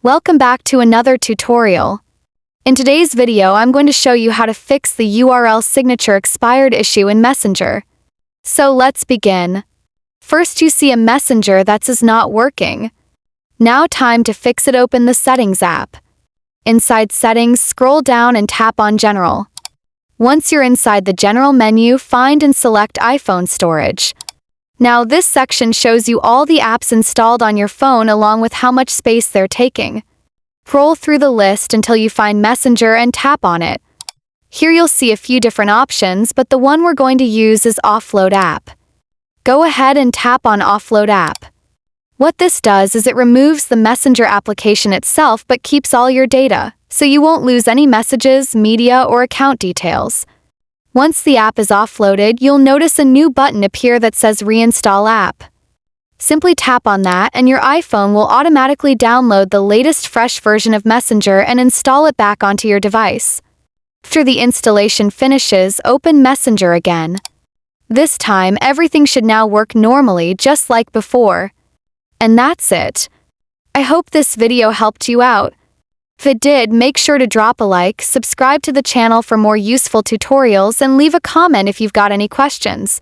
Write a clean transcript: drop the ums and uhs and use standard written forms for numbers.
Welcome back to another tutorial. In today's video, I'm going to show you how to fix the URL signature expired issue in Messenger. So let's begin. First, you see a Messenger that is not working. Now time to fix it. Open the Settings app. Inside Settings, scroll down and tap on General. Once you're inside the General menu, find and select iPhone storage. Now this section shows you all the apps installed on your phone along with how much space they're taking. Scroll through the list until you find Messenger and tap on it. Here you'll see a few different options, but the one we're going to use is Offload App. Go ahead and tap on Offload App. What this does is it removes the Messenger application itself but keeps all your data, so you won't lose any messages, media, or account details. Once the app is offloaded, you'll notice a new button appear that says Reinstall App. Simply tap on that and your iPhone will automatically download the latest fresh version of Messenger and install it back onto your device. After the installation finishes, open Messenger again. This time, everything should now work normally just like before. And that's it. I hope this video helped you out. If it did, make sure to drop a like, subscribe to the channel for more useful tutorials, and leave a comment if you've got any questions.